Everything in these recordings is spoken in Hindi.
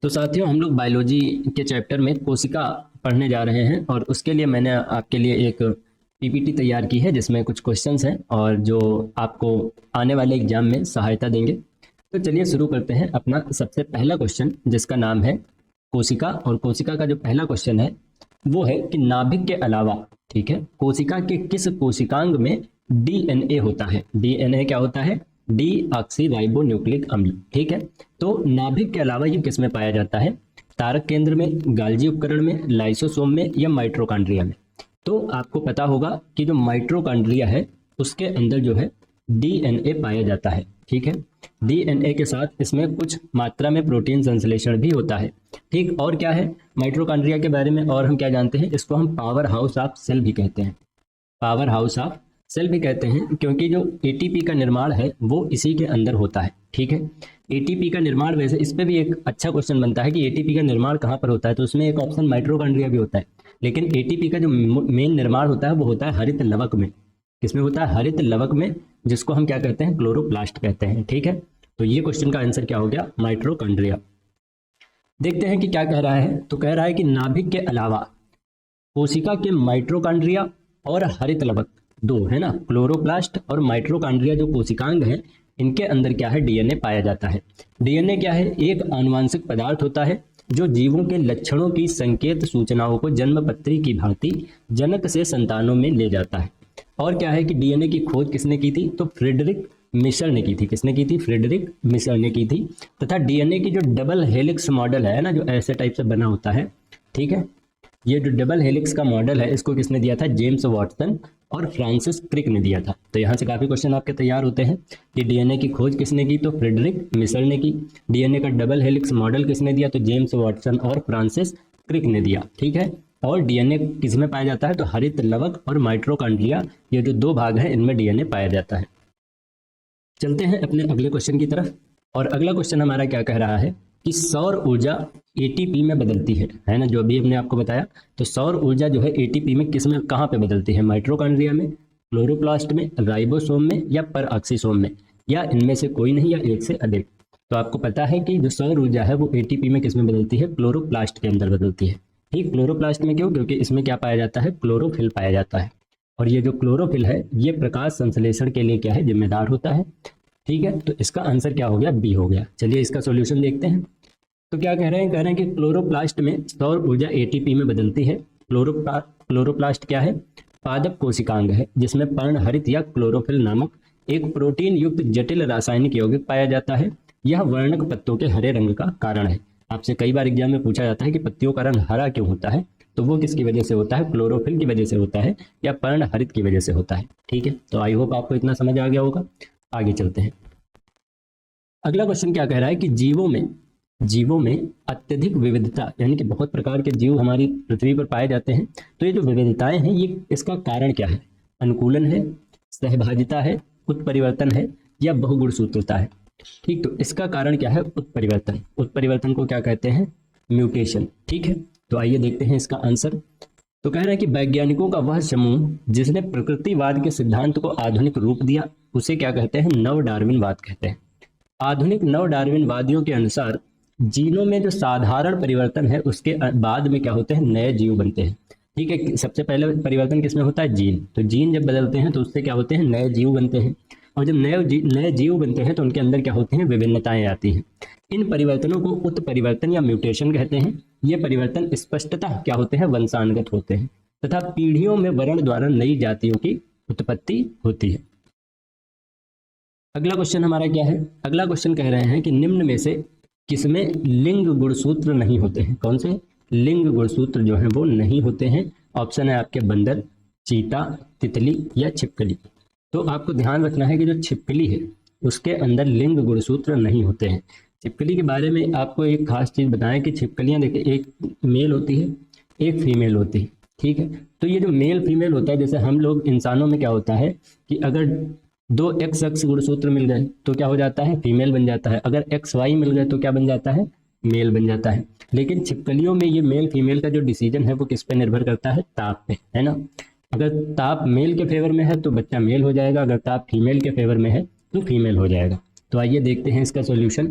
तो साथियों, हम लोग बायोलॉजी के चैप्टर में कोशिका पढ़ने जा रहे हैं और उसके लिए मैंने आपके लिए एक पीपीटी तैयार की है जिसमें कुछ क्वेश्चंस हैं और जो आपको आने वाले एग्जाम में सहायता देंगे। तो चलिए शुरू करते हैं अपना सबसे पहला क्वेश्चन जिसका नाम है कोशिका। और कोशिका का जो पहला क्वेश्चन है वो है कि नाभिक के अलावा, ठीक है, कोशिका के किस कोशिकांग में डीएनए होता है। डीएनए क्या होता है? डी ऑक्सी राइबो न्यूक्लिक अम्ल। ठीक है, तो नाभिक के अलावा ये किस में पाया जाता है? तारक केंद्र में, गाल्जी उपकरण में, लाइसोसोम में या माइटोकॉन्ड्रिया में। तो आपको पता होगा कि जो माइटोकॉन्ड्रिया है उसके अंदर जो है डीएनए पाया जाता है। ठीक है, डीएनए के साथ इसमें कुछ मात्रा में प्रोटीन संश्लेषण भी होता है। ठीक, और क्या है माइटोकॉन्ड्रिया के बारे में और हम क्या जानते हैं? इसको हम पावर हाउस ऑफ सेल भी कहते हैं। पावर हाउस ऑफ सेल भी कहते हैं क्योंकि जो एटीपी का निर्माण है वो इसी के अंदर होता है। ठीक है, एटीपी का निर्माण, वैसे इस पे भी एक अच्छा क्वेश्चन बनता है कि एटीपी का निर्माण कहाँ पर होता है, तो उसमें एक ऑप्शन माइटोकॉन्ड्रिया भी होता है। लेकिन एटीपी का जो मेन निर्माण होता है वो होता है हरित लवक में। किसमें होता है? हरित लवक में, जिसको हम क्या कहते हैं? क्लोरोप्लास्ट कहते हैं। ठीक है, तो ये क्वेश्चन का आंसर क्या हो गया? माइटोकॉन्ड्रिया। देखते हैं कि क्या कह रहा है। तो कह रहा है कि नाभिक के अलावा कोशिका के माइटोकॉन्ड्रिया और हरित लवक, दो है ना, क्लोरोप्लास्ट और माइटोकॉन्ड्रिया जो कोशिकांग हैं, इनके अंदर क्या है? डीएनए पाया जाता है। डीएनए क्या है? एक आनुवांशिक पदार्थ होता है जो जीवों के लक्षणों की संकेत सूचनाओं को जन्मपत्री की भांति जनक से संतानों में ले जाता है। और क्या है कि डीएनए की खोज किसने की थी? तो फ्रेडरिक मिशर ने की थी। किसने की थी? फ्रेडरिक मिशर ने की थी। तथा डीएनए की जो डबल हेलिक्स मॉडल है ना, जो ऐसे टाइप से बना होता है, ठीक है, ये जो डबल हेलिक्स का मॉडल है इसको किसने दिया था? जेम्स वाटसन और फ्रांसिस क्रिक ने दिया था। तो यहाँ से काफी क्वेश्चन आपके तैयार होते हैं कि डीएनए की खोज किसने की? तो फ्रेडरिक मिशर ने की। डीएनए का डबल हेलिक्स मॉडल किसने दिया? तो जेम्स वाटसन और फ्रांसिस क्रिक ने दिया। ठीक है, और डीएनए किस में पाया जाता है? तो हरित लवक और माइटोकॉन्ड्रिया, ये जो दो भाग हैं इनमें डीएनए पाया जाता है। चलते हैं अपने अगले क्वेश्चन की तरफ। और अगला क्वेश्चन हमारा क्या कह रहा है कि सौर ऊर्जा एटीपी में बदलती है ना, जो अभी हमने आपको बताया। तो सौर ऊर्जा जो है एटीपी में किस में, कहाँ पे बदलती है? माइटोकॉन्ड्रिया में, क्लोरोप्लास्ट में, राइबोसोम में या परऑक्सीसोम में, या इनमें से कोई नहीं, या एक से अधिक। तो आपको पता है कि जो सौर ऊर्जा है वो एटीपी में किस में बदलती है? क्लोरोप्लास्ट के अंदर बदलती है। ठीक, क्लोरोप्लास्ट में क्यों? क्योंकि इसमें क्या पाया जाता है? क्लोरोफिल पाया जाता है। और ये जो क्लोरोफिल है ये प्रकाश संश्लेषण के लिए क्या है? जिम्मेदार होता है। ठीक है, तो इसका आंसर क्या हो गया? बी हो गया। चलिए इसका सॉल्यूशन देखते हैं। तो क्या कह रहे हैं? कह रहे हैं कि क्लोरोप्लास्ट में सौर ऊर्जा एटीपी में बदलती है। क्लोरोप्लास्ट क्या है? पादप कोशिकांग है जिसमें पर्णहरित या क्लोरोफिल नामक एक प्रोटीन युक्त जटिल रासायनिक यौगिक पाया जाता है। यह वर्णक पत्तों के हरे रंग का कारण है। आपसे कई बार एग्जाम में पूछा जाता है कि पत्तियों का रंग हरा क्यों होता है, तो वो किसकी वजह से होता है? क्लोरोफिल की वजह से होता है या पर्णहरित की वजह से होता है। ठीक है, तो आई होप आपको इतना समझ आ गया होगा। आगे चलते हैं। अगला क्वेश्चन क्या कह रहा है कि जीवों में अत्यधिक विविधता, यानी कि बहुत प्रकार के जीव हमारी पृथ्वी पर पाए जाते हैं। तो ये जो विविधताएं हैं ये इसका कारण क्या है? अनुकूलन है, सहभागिता है, उत्परिवर्तन है या बहुगुणसूत्रता है। ठीक, तो इसका कारण क्या है? उत्परिवर्तन। उत्परिवर्तन को क्या कहते हैं? म्यूटेशन। ठीक है, तो आइए देखते हैं इसका आंसर। तो कह रहे हैं कि वैज्ञानिकों का वह समूह जिसने प्रकृतिवाद के सिद्धांत को आधुनिक रूप दिया उसे क्या कहते हैं? नव डार्विनवाद कहते हैं। आधुनिक नव डार्विनवादियों के अनुसार जीनों में जो साधारण परिवर्तन है उसके बाद में क्या होते हैं? नए जीव बनते हैं। ठीक है, सबसे पहले परिवर्तन किसमें होता है? जीन। तो जीन जब बदलते हैं तो उससे क्या होते हैं? नए जीव बनते हैं। और जब नए जीव बनते हैं तो उनके अंदर क्या होती हैं? विभिन्नताएं आती हैं। इन परिवर्तनों को उत्परिवर्तन या म्यूटेशन कहते हैं। ये परिवर्तन स्पष्टतः क्या होते हैं? वंशानुगत होते हैं तथा पीढ़ियों में वर्ण द्वारा नई जातियों की उत्पत्ति होती है। अगला क्वेश्चन हमारा क्या है? अगला क्वेश्चन कह रहे हैं कि निम्न में से किसमें लिंग गुणसूत्र नहीं होते हैं? कौन से लिंग गुणसूत्र जो हैं वो नहीं होते हैं? ऑप्शन है आपके बंदर, चीता, तितली या छिपकली। तो आपको ध्यान रखना है कि जो छिपकली है उसके अंदर लिंग गुणसूत्र नहीं होते हैं। छिपकली के बारे में आपको एक खास चीज बताएं कि छिपकलियां देखिए, एक मेल होती है, एक फीमेल होती है। ठीक है, तो ये जो मेल फीमेल होता है, जैसे हम लोग इंसानों में क्या होता है कि अगर दो एक्स एक्स गुणसूत्र मिल गए तो क्या हो जाता है? फीमेल बन जाता है। अगर एक्स वाई मिल गए तो क्या बन जाता है? मेल बन जाता है। लेकिन छिपकलियों में ये मेल फीमेल का जो डिसीजन है वो किस पे निर्भर करता है? ताप पे, है ना। अगर ताप मेल के फेवर में है तो बच्चा मेल हो जाएगा, अगर ताप फीमेल के फेवर में है तो फीमेल हो जाएगा। तो आइए देखते हैं इसका सॉल्यूशन।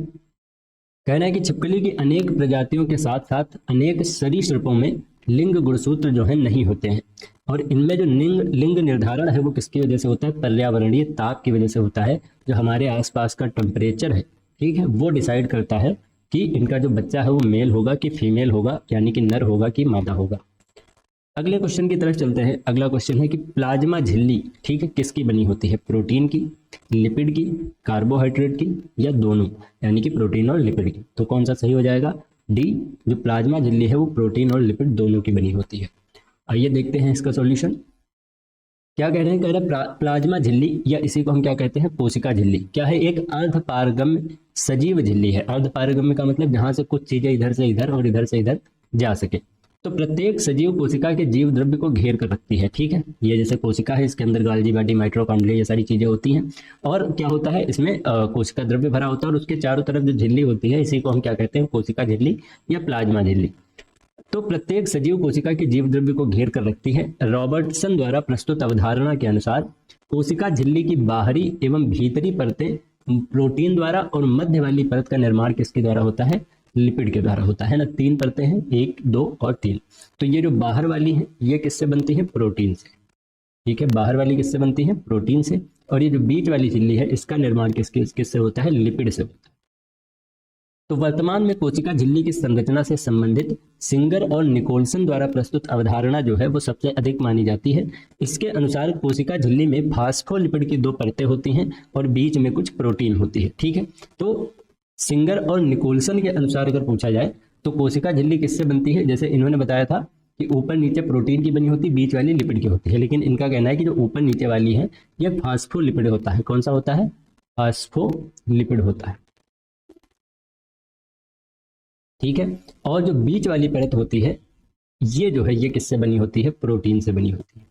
कहना है कि छिपकली की अनेक प्रजातियों के साथ साथ अनेक सरीसृपों में लिंग गुणसूत्र जो है नहीं होते हैं, और इनमें जो लिंग लिंग निर्धारण है वो किसकी वजह से होता है? पर्यावरणीय ताप की वजह से होता है। जो हमारे आसपास का टेम्परेचर है, ठीक है, वो डिसाइड करता है कि इनका जो बच्चा है वो मेल होगा कि फीमेल होगा, यानी कि नर होगा कि मादा होगा। अगले क्वेश्चन की तरफ चलते हैं। अगला क्वेश्चन है कि प्लाज्मा झिल्ली, ठीक है, किसकी बनी होती है? प्रोटीन की, लिपिड की, कार्बोहाइड्रेट की, या दोनों, यानी कि प्रोटीन और लिपिड की। तो कौन सा सही हो जाएगा? डी, जो प्लाज्मा झिल्ली है वो प्रोटीन और लिपिड दोनों की बनी होती है। आइए देखते हैं इसका सॉल्यूशन। क्या कह रहे हैं? कह रहे हैं प्लाज्मा झिल्ली, या इसी को हम क्या कहते हैं? कोशिका झिल्ली, क्या है? एक अर्धपारगम्य सजीव झिल्ली है। अर्धपारगम्य का मतलब जहां से कुछ चीजें इधर से इधर और इधर से इधर जा सके। तो प्रत्येक सजीव कोशिका के जीव द्रव्य को घेर कर रखती है, ठीक है। ये जैसे कोशिका है, इसके अंदर गाल्जी बॉडी, माइटोकॉन्ड्रिया, ये सारी चीजें होती हैं। और क्या होता है इसमें? कोशिका द्रव्य भरा होता है, और उसके चारों तरफ जो झिल्ली होती है इसी को हम क्या कहते हैं? कोशिका झिल्ली या प्लाज्मा झिल्ली। तो प्रत्येक सजीव कोशिका के जीव द्रव्य को घेर कर रखती है। रॉबर्टसन द्वारा प्रस्तुत अवधारणा के अनुसार कोशिका झिल्ली की बाहरी एवं भीतरी परतें प्रोटीन द्वारा और मध्य वाली परत का निर्माण किसके द्वारा होता है? लिपिड के द्वारा होता है ना। 3 परतें हैं, 1, 2 और 3। तो ये जो बाहर वाली है ये किससे बनती है? प्रोटीन से, ठीक है। बाहर वाली किससे बनती है? प्रोटीन से। और ये जो बीच वाली झिल्ली है इसका निर्माण किससे होता है? लिपिड से होता है। तो वर्तमान में कोशिका झिल्ली की संरचना से संबंधित सिंगर और निकोलसन द्वारा प्रस्तुत अवधारणा जो है वो सबसे अधिक मानी जाती है। इसके अनुसार कोशिका झिल्ली में फास्फोलिपिड की 2 परतें होती हैं और बीच में कुछ प्रोटीन होती है, ठीक है। तो सिंगर और निकोलसन के अनुसार अगर पूछा जाए तो कोशिका झिल्ली किससे बनती है? जैसे इन्होंने बताया था कि ऊपर नीचे प्रोटीन की बनी होती, बीच वाली लिपिड की होती है, लेकिन इनका कहना है कि जो ऊपर नीचे वाली है ये फास्फोलिपिड होता है। कौन सा होता है? फास्फोलिपिड होता है, ठीक है। और जो बीच वाली परत होती है ये जो है ये किससे बनी होती है? प्रोटीन से बनी होती है,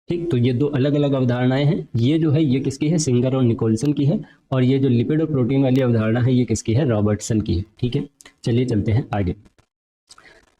ठीक। तो ये 2 अलग अलग अवधारणाएं हैं। ये जो है ये किसकी है? सिंगर और निकोलसन की है। और ये जो लिपिड और प्रोटीन वाली अवधारणा है ये किसकी है? रॉबर्टसन की है, ठीक है। चलिए चलते हैं आगे।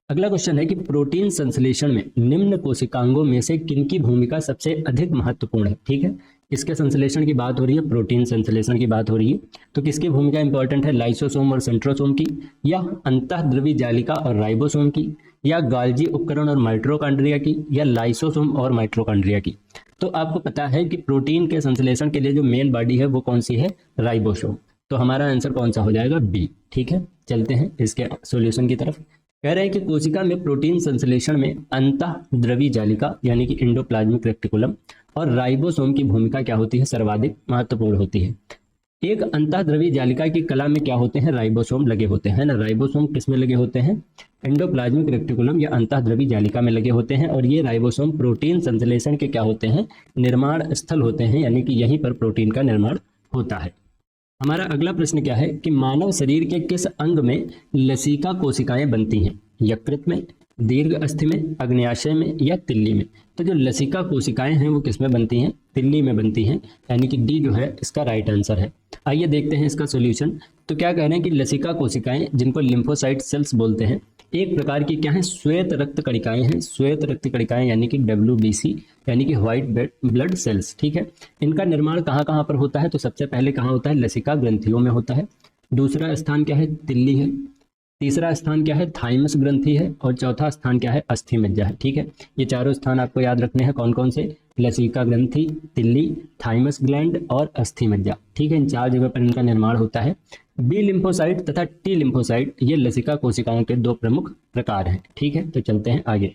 अगला क्वेश्चन है कि प्रोटीन संश्लेषण में निम्न कोशिकांगों में से किनकी भूमिका सबसे अधिक महत्वपूर्ण है, ठीक है। इसके संश्लेषण की बात हो रही है, प्रोटीन संश्लेषण की बात हो रही है। तो किसकी भूमिका इंपॉर्टेंट है? लाइसोसोम और सेंट्रोसोम की, या अंतःद्रवी जालिका और राइबोसोम की, या गाल्जी उपकरण और माइटोकॉन्ड्रिया की, या लाइसोसोम और माइटोकॉन्ड्रिया की। तो आपको पता है कि प्रोटीन के संश्लेषण के लिए जो मेन बॉडी है वो कौन सी है? राइबोसोम। तो हमारा आंसर कौन सा हो जाएगा? बी, ठीक है। चलते हैं इसके सॉल्यूशन की तरफ। कह रहे हैं कि कोशिका में प्रोटीन संश्लेषण में अंतःद्रवी जालिका यानी कि एंडोप्लाज्मिक रेटिकुलम और राइबोसोम की भूमिका क्या होती है? सर्वाधिक महत्वपूर्ण होती है। एक अंतःद्रवी जालिका की कला में क्या होते हैं? राइबोसोम लगे होते हैं ना। राइबोसोम किस में लगे होते हैं? एंडोप्लाज्मिक रेटिकुलम या अंतःद्रवी जालिका में लगे होते हैं। और ये राइबोसोम प्रोटीन संश्लेषण के क्या होते हैं? निर्माण स्थल होते हैं, यानी कि यहीं पर प्रोटीन का निर्माण होता है। हमारा अगला प्रश्न क्या है कि मानव शरीर के किस अंग में लसिका कोशिकाएं बनती हैं? यकृत में, दीर्घ अस्थि में, अग्न्याशय में, या तिल्ली में? तो जो लसिका कोशिकाएं हैं वो किस में बनती हैं? तिल्ली में बनती हैं, यानी कि डी जो है इसका राइट आंसर है। आइए देखते हैं इसका सॉल्यूशन। तो क्या कह रहे हैं कि लसिका कोशिकाएं, जिनको लिम्फोसाइट सेल्स बोलते हैं, एक प्रकार की क्या है? श्वेत रक्त कणिकाएं हैं। श्वेत रक्त कणिकाएं यानी कि WBC, यानी कि व्हाइट ब्लड सेल्स, ठीक है। इनका निर्माण कहाँ कहाँ पर होता है? तो सबसे पहले कहाँ होता है? लसिका ग्रंथियों में होता है। दूसरा स्थान क्या है? तिल्ली है। तीसरा स्थान क्या है? थाइमस ग्रंथि है। और चौथा स्थान क्या है? अस्थि मज्जा है, ठीक है। ये चारों स्थान आपको याद रखने हैं। कौन कौन से? लसिका ग्रंथि, तिल्ली, थाइमस ग्लैंड और अस्थि मज्जा, ठीक है। इन 4 जगह पर इनका निर्माण होता है। बी लिम्फोसाइट तथा टी लिम्फोसाइट ये लसिका कोशिकाओं के 2 प्रमुख प्रकार हैं, ठीक है। तो चलते हैं आगे।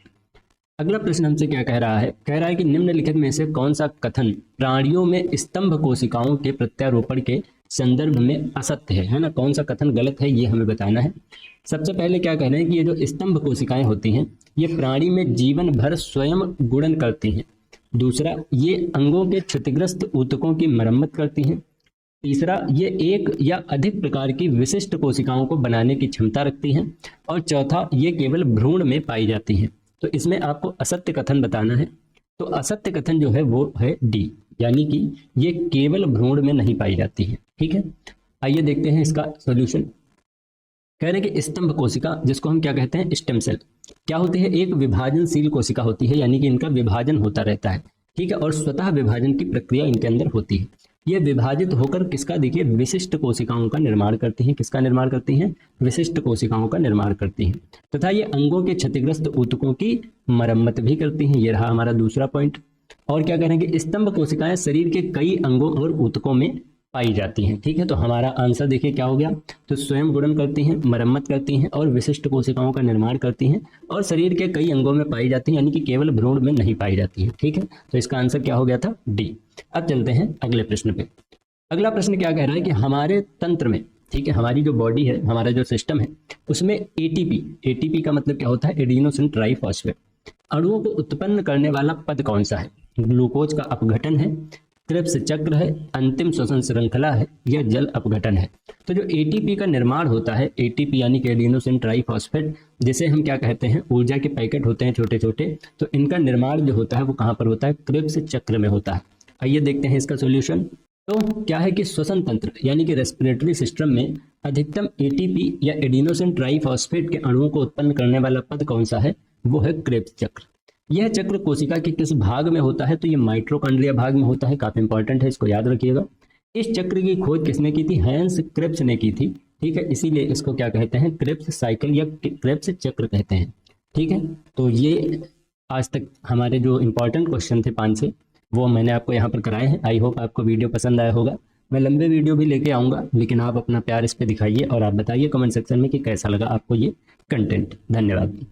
अगला प्रश्न हमसे क्या कह रहा है? कह रहा है कि निम्नलिखित में से कौन सा कथन प्राणियों में स्तंभ कोशिकाओं के प्रत्यारोपण के संदर्भ में असत्य है ना। कौन सा कथन गलत है ये हमें बताना है। सबसे पहले क्या कह रहे हैं कि ये जो स्तंभ कोशिकाएं होती हैं ये प्राणी में जीवन भर स्वयं गुणन करती हैं। दूसरा, ये अंगों के क्षतिग्रस्त ऊतकों की मरम्मत करती हैं। तीसरा, ये एक या अधिक प्रकार की विशिष्ट कोशिकाओं को बनाने की क्षमता रखती हैं। और चौथा, ये केवल भ्रूण में पाई जाती हैं। तो इसमें आपको असत्य कथन बताना है। तो असत्य कथन जो है वो है डी, यानी कि ये केवल भ्रूण में नहीं पाई जाती है, ठीक है। आइए देखते हैं इसका सॉल्यूशन। कह रहे हैं कि स्तंभ कोशिका, जिसको हम क्या कहते हैं? स्टेम सेल, क्या होती है? एक विभाजनशील कोशिका होती है, यानी कि इनका विभाजन होता रहता है, ठीक है। और स्वतः विभाजन की प्रक्रिया इनके अंदर होती है। ये विभाजित होकर किसका, देखिए, विशिष्ट कोशिकाओं का निर्माण करती हैं। किसका निर्माण करती हैं? विशिष्ट कोशिकाओं का निर्माण करती हैं। तथा ये अंगों के क्षतिग्रस्त ऊतकों की मरम्मत भी करती हैं। ये रहा हमारा दूसरा पॉइंट। और क्या करेंगे, स्तंभ कोशिकाएं शरीर के कई अंगों और ऊतकों में पाई जाती हैं। ठीक है, तो हमारा आंसर देखिए क्या हो गया, तो स्वयं गुणन करती हैं, मरम्मत करती हैं और विशिष्ट कोशिकाओं का निर्माण करती हैं और शरीर के कई अंगों में पाई जाती हैं, यानी कि केवल भ्रूण में नहीं पाई जाती है। ठीक है, तो इसका आंसर क्या हो गया था, डी। अब चलते हैं अगले प्रश्न पे। अगला प्रश्न क्या कह रहा है कि हमारे तंत्र में, ठीक है, हमारी जो बॉडी है, हमारा जो सिस्टम है, उसमें एटीपी, एटीपी का मतलब क्या होता है, एडिनोसिन ट्राइफॉस्फेट, अणुओं को उत्पन्न करने वाला पद कौन सा है? ग्लूकोज का अपघटन है, क्रिप्स चक्र है, अंतिम श्वसन श्रृंखला है या जल अपघटन है? तो जो एटीपी का निर्माण होता है, एटीपी यानी कि एडिनोसिन ट्राइफॉस्फेट, जिसे हम क्या कहते हैं, ऊर्जा के पैकेट होते हैं छोटे छोटे, तो इनका निर्माण जो होता है वो कहाँ पर होता है, क्रिप्स चक्र में होता है। आइए देखते हैं इसका सोल्यूशन। तो क्या है कि श्वसन तंत्र यानी कि रेस्पिरेटरी सिस्टम में अधिकतम एटीपी या एडिनोसिन ट्राइफॉस्फेट के अणुओं को उत्पन्न करने वाला पद कौन सा है, वो है क्रेब्स चक्र। यह चक्र कोशिका के किस भाग में होता है, तो ये माइटोकॉन्ड्रिया भाग में होता है। काफी इंपॉर्टेंट है, इसको याद रखिएगा। इस चक्र की खोज किसने की थी, हैंस क्रेब्स ने की थी। ठीक है, इसीलिए इसको क्या कहते हैं, क्रेब्स साइकिल या क्रेब्स चक्र कहते हैं। ठीक है, तो ये आज तक हमारे जो इंपॉर्टेंट क्वेश्चन थे 5 से, वो मैंने आपको यहाँ पर कराए हैं। आई होप आपको वीडियो पसंद आया होगा। मैं लंबे वीडियो भी लेके आऊँगा, लेकिन आप अपना प्यार इस पर दिखाइए और आप बताइए कमेंट सेक्शन में कि कैसा लगा आपको ये कंटेंट। धन्यवाद।